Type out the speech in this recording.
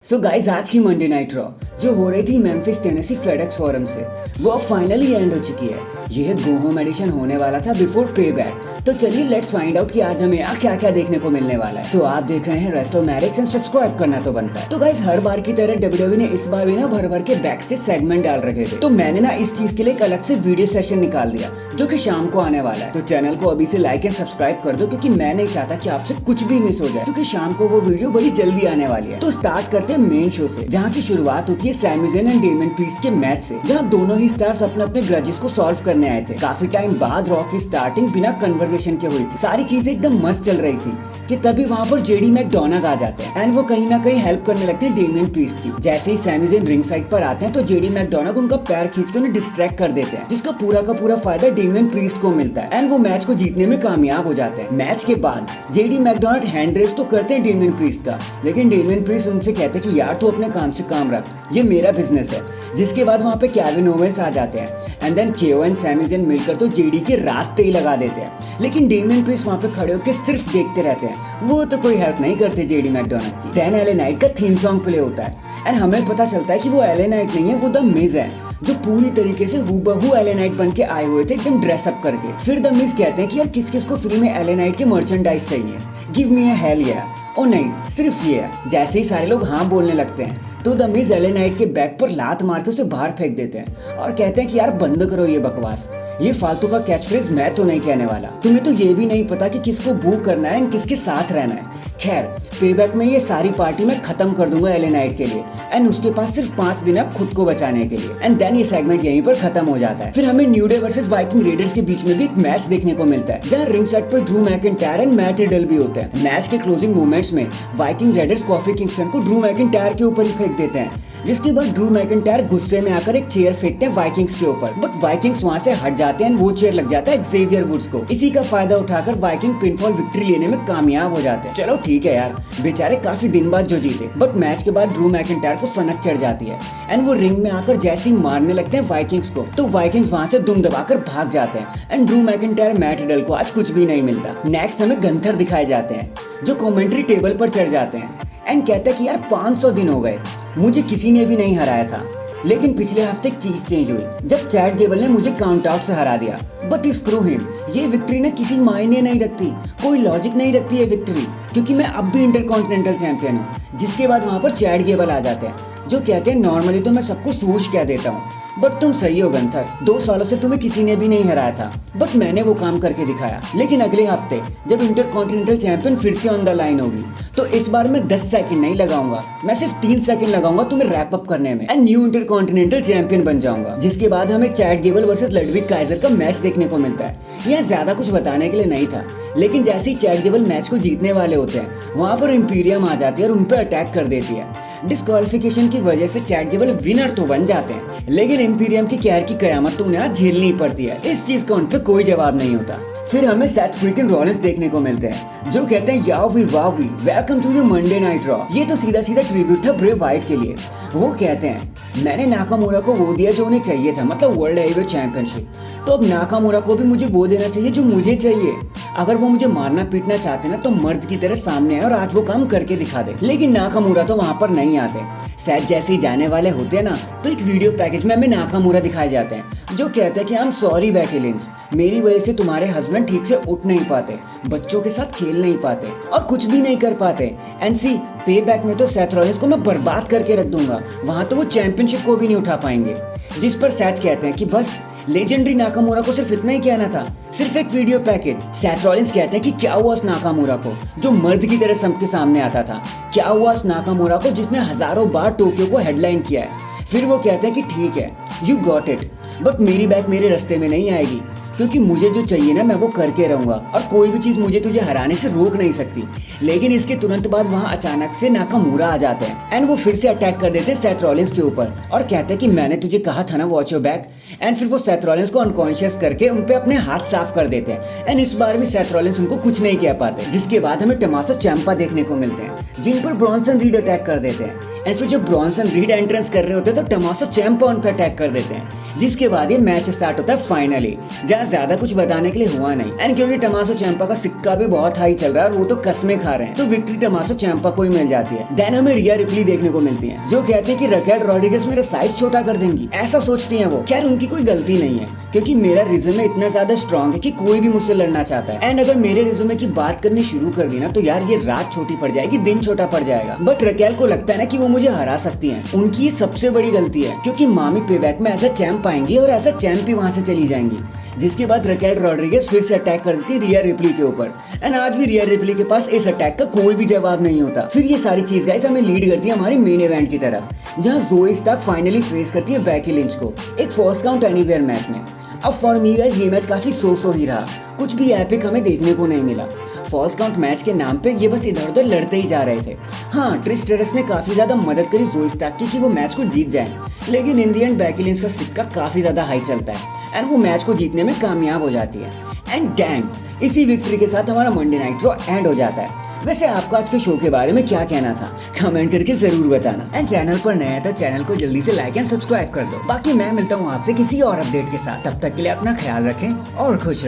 So guys आज की Monday Night raw जो हो रही थी मेम्फिस टेनेसी फेडेक्स फोरम से वो अब फाइनली एंड हो चुकी है। यह गो होम एडिशन होने वाला था बिफोर पे बैक। तो चलिए लेट्स फाइंड आउट कि आज हमें यहाँ क्या क्या देखने को मिलने वाला है। तो आप देख रहे हैं रेसलमैनिक्स एंड सब्सक्राइब करना तो बनता है। तो गाइज हर बार की तरह डब्ल्यूडब्ल्यूई ने इस बार भी ना भर भर के बैक स्टेज सेगमेंट डाल रखे थे। तो मैंने ना इस चीज के लिए एक अलग से वीडियो सेशन निकाल दिया जो कि शाम को आने वाला है। तो चैनल को अभी से लाइक एंड सब्सक्राइब कर दो क्योंकि मैं नहीं चाहता कि आपसे कुछ भी मिस हो जाए, क्योंकि शाम को वो वीडियो बड़ी जल्दी आने वाली है। तो स्टार्ट करते हैं मेन शो से, जहाँ की शुरुआत होती है Sammy Zayn and Damon Priest के मैच से, जहाँ दोनों ही स्टार्स अपने अपने ग्रजेस को सॉल्व करने आए थे। काफी टाइम बाद रॉ की स्टार्टिंग बिना कन्वर्सेशन के हुई थी। सारी चीजें एकदम मस्त चल रही थी कि तभी वहाँ पर जेडी मैकडोनाल्ड आ जाते हैं एंड वो कहीं ना कहीं हेल्प करने लगते हैं डेमियन प्रीस्ट की। जैसे ही सैमी ज़ेन रिंग साइड पर आते हैं तो जेडी मैकडोनाल्ड उनका पैर खींच के उन्हें डिस्ट्रैक्ट कर देते हैं, जिसका पूरा का पूरा फायदा डेमियन प्रीस्ट को मिलता है एंड वो मैच को जीतने में कामयाब हो जाते हैं। मैच के बाद जेडी मैकडोनाल्ड हैंड रेस तो करते हैं डेमियन प्रीस्ट का, लेकिन डेमियन प्रीस्ट उनसे कहते हैं कि यार तू अपने काम से काम रख, ये मेरा बिजनेस है। जिसके बाद वहाँ पे केविन ओवेंस आ जाते हैं एंड देन केओ एंड सैमी ज़ेन मिलकर तो जेडी के रास्ते ही लगा देते हैं, लेकिन डेमियन प्रीस्ट वहाँ पे खड़े होकर सिर्फ देखते रहते हैं। वो तो कोई हेल्प नहीं करते जेडी मैकडोनाल्ड की। देन एलए नाइट का थीम सॉन्ग प्ले होता है एंड हमें पता चलता है कि वो एलए नाइट नहीं है, वो द मिज है, जो पूरी तरीके से हूबहू एलए नाइट बन के आए हुए थे एकदम ड्रेसअप करके। फिर द मिज कहते हैं कि यार किस किस को फ्री में एलए नाइट के मर्चेंडाइज चाहिए, गिव मी अ हेल या। ओ नहीं, सिर्फ ये है। जैसे ही सारे लोग हाँ बोलने लगते हैं तो द मिज एलए नाइट के बैक पर लात मार के उसे बाहर फेंक देते हैं और कहते हैं कि यार बंद करो ये बकवास, ये फालतू का कैच फ्रेज मैं तो नहीं कहने वाला। तुम्हें तो ये भी नहीं पता कि किसको बू करना है एंड किसके साथ रहना है। खैर पेबैक में ये सारी पार्टी मैं खत्म कर दूंगा एलए नाइट के लिए एंड उसके पास सिर्फ 5 दिन है खुद को बचाने के लिए। एंड देन ये सेगमेंट यहीं पर खत्म हो जाता है। फिर हमें new day versus Viking readers के बीच में भी एक मैच देखने को मिलता है, जहाँ रिंग साइड पर Drew McIntyre and Matt Riddle भी होते हैं। मैच के क्लोजिंग मोमेंट्स में वाइकिंग रेडर्स कॉफी किंगस्टन को ड्रू मैकिंटायर के ऊपर ही फेंक देते हैं, जिसके बाद ड्रू मैकिंटायर गुस्से में आकर एक चेयर फेंकते हैं वाइकिंग्स के ऊपर, बट वाइकिंग्स वहां से हट जाते हैं, वो चेयर लग जाता है एक्सेवियर वुड्स को। इसी का फायदा उठाकर वाइकिंग पिनफॉल विक्ट्री लेने में कामयाब हो जाते हैं। चलो ठीक है यार, बेचारे काफी दिन बाद जो जीते, बट मैच के बाद ड्रू मैकिंटायर को सनक चढ़ जाती है एंड वो रिंग में आकर जैसे ही मारने लगते हैं वाइकिंग्स को, तो वाइकिंग्स वहां से दुम दबाकर भाग जाते हैं and Drew McIntyre Matt Riddle को आज कुछ भी नहीं मिलता। नेक्स्ट हमें गंथर दिखाए जाते हैं जो कमेंट्री टेबल पर चढ़ जाते हैं एंड कहते हैं कि यार 500 दिन हो गए, मुझे किसी ने भी नहीं हराया था, लेकिन पिछले हफ्ते एक चीज चेंज हुई जब चैट गेबल ने मुझे काउंट आउट से हरा दिया। बट स्क्रू हिम, ये विक्ट्री ना किसी मायने नहीं रखती, कोई लॉजिक नहीं रखती है विक्ट्री, क्योंकि मैं अब भी इंटरकॉन्टिनेंटल चैंपियन हूँ। जिसके बाद वहाँ पर चैट गेबल आ जाते हैं जो कहते हैं नॉर्मली तो मैं सबको सूश कह देता हूँ, बट तुम सही हो गंथर, 2 सालों से तुम्हें किसी ने भी नहीं हराया था, बट मैंने वो काम करके दिखाया। लेकिन अगले हफ्ते जब इंटरकॉन्टिनेंटल चैंपियन फिर से ऑन द लाइन होगी तो इस बार मैं 10 सेकंड नहीं लगाऊंगा, मैं सिर्फ 3 सेकंड लगाऊंगा तुम्हें रैप अप करने में एंड न्यू इंटरकॉन्टिनेंटल चैंपियन बन जाऊंगा। जिसके बाद हमें Chad Gable versus Ludwig Kaizer का मैच देखने को मिलता है। यहाँ ज्यादा कुछ बताने के लिए नहीं था, लेकिन जैसे ही चैट गेबल मैच को जीतने वाले होते हैं वहाँ पर इंपीरियम आ जाती है और उन पर अटैक कर देती है। डिस्क्वालिफिकेशन की वजह से चैट गेबल विनर तो बन जाते हैं, लेकिन इंपीरियम की कहर की कयामत तो उन्हें झेलनी पड़ती है। इस चीज का उन पे कोई जवाब नहीं होता। फिर हमें सेथ फ्रीकिंग रॉलिंस देखने को मिलते हैं जो कहते हैं याओ वी वाओ वी, welcome to the Monday Night Raw. ये तो सीधा सीधा ट्रिब्यूट था ब्रे वाइट के लिए। वो कहते हैं मैंने नाकामुरा को वो दिया जो उन्हें चाहिए था, मतलब वर्ल्ड हेवीवेट चैंपियनशिप, तो अब नाकामुरा को भी मुझे वो देना चाहिए जो मुझे चाहिए। अगर वो मुझे मारना पीटना चाहते ना तो मर्द की तरह सामने आए और आज वो काम करके दिखा दे। लेकिन नाकामुरा तो वहाँ पर नहीं आते। सेथ जैसे ही जाने वाले होते हैं ना तो एक वीडियो पैकेज में हमें नाकामुरा दिखाए जाते हैं जो कहते हैं कि I am sorry Becky Lynch, मेरी वजह से तुम्हारे हस्बैंड ठीक से उठ नहीं पाते, बच्चों के साथ खेल नहीं पाते और कुछ भी नहीं कर पाते। एंड सी पे बैक में तो सेथ रॉलिंस को मैं बर्बाद करके रख दूंगा, वहां तो वो चैंपियनशिप को भी नहीं उठा पाएंगे। जिस पर सेथ कहते हैं कि बस लेजेंडरी नाकामुरा को सिर्फ इतना ही कहना था, सिर्फ एक वीडियो पैकेज। सेथ रॉलिंस कहते हैं कि क्या हुआ उस नाकामुरा को जो मर्द की तरह सबके सामने आता था, क्या हुआ उस नाकामुरा को जिसने हजारों बार टोक्यो को हेडलाइन किया है। फिर वो कहते हैं कि ठीक है यू गॉट इट, बट मेरी बैक मेरे रास्ते में नहीं आएगी, क्योंकि मुझे जो चाहिए ना मैं वो करके रहूंगा और कोई भी चीज मुझे तुझे हराने से रोक नहीं सकती। लेकिन इसके तुरंत बाद वहाँ अचानक से नाकामुरा आ जाते हैं एंड वो फिर से अटैक कर देते हैं सेथ रॉलिंस के ऊपर और कहते हैं कि मैंने तुझे कहा था ना वॉच योर बैक। एंड फिर वो सेथ रॉलिंस को अनकॉन्शियस करके उन पे अपने हाथ साफ कर देते हैं एंड इस बार भी सेथ रॉलिंस उनको कुछ नहीं कह पाते। जिसके बाद हमें टमासो चैंपा देखने को मिलते हैं जिन पर ब्रॉन्सन रीड अटैक कर देते हैं एंड फिर जब ब्रॉन्सन रीड एंट्रेंस कर रहे होते हैं तो टमासो चैंपा उन पर अटैक कर देते हैं। जिसके बाद ये मैच स्टार्ट होता है फाइनली, जहाँ ज्यादा कुछ बताने के लिए हुआ नहीं, एंड क्योंकि टमासो चैंपा का सिक्का भी बहुत हाई चल रहा है और वो तो कस्में खा रहे हैं, तो विक्ट्री टमासो चैंपा को ही मिल जाती है। देन हमें रिया रिप्ली देखने को मिलती है जो कहती है कि रकेल रॉड्रिगेज मेरा साइज छोटा कर देंगी, ऐसा सोचती है वो। खैर उनकी कोई गलती नहीं है क्योंकि मेरा रिज्यूमे इतना ज्यादा स्ट्रॉन्ग है कि कोई भी मुझसे लड़ना चाहता है, एंड अगर मेरे रिज्यूमे की बात करनी शुरू कर दी ना तो यार ये रात छोटी पड़ जाएगी, दिन छोटा पड़ जाएगा। बट रकेल को लगता है ना कि वो मुझे हरा सकती है। उनकी ये सबसे बड़ी गलती है क्योंकि मामी पेबैक में एज अ चैंप आएंगी और एज अ चैंप भी वहां से चली जाएंगी, जिसके बाद रकेल रॉड्रिगेज फिर से अटैक कर देती है रिया रिप्ली के ऊपर, एंड आज भी रिया रिप्ली के पास इस अटैक का कोई भी जवाब नहीं होता। फिर ये सारी चीज गाइस हमें लीड करती है हमारे मेन इवेंट की तरफ, जहां ज़ोई स्टार्क फाइनली फेस करती है बेकी लिंच को एक फर्स्ट काउंट एनीवेयर मैच में। अब फॉर मी गाइस ये मैच काफी सो ही रहा, कुछ भी एपिक हमें देखने को नहीं मिला। फॉल्स काउंट मैच के नाम पे ये बस इधर उधर लड़ते ही जा रहे थे। हाँ, ट्रिश स्ट्रेटस ने काफी ज्यादा मदद करी ज़ोई स्टार्क की कि वो मैच को जीत जाए, लेकिन इन दी एंड बेकी लिंच का सिक्का काफी ज्यादा हाई चलता है एंड वो मैच को जीतने में कामयाब हो जाती है। एंड डैम, इसी विक्ट्री के साथ हमारा मंडे नाइट रॉ एंड हो जाता है। वैसे आपको आज के शो के बारे में क्या कहना था कमेंट करके जरूर बताना, एंड चैनल पर नया है तो चैनल को जल्दी से लाइक एंड सब्सक्राइब कर दो। बाकी मैं मिलता हूँ आपसे किसी और अपडेट के साथ, तब तक के लिए अपना ख्याल रखें और खुश रहें।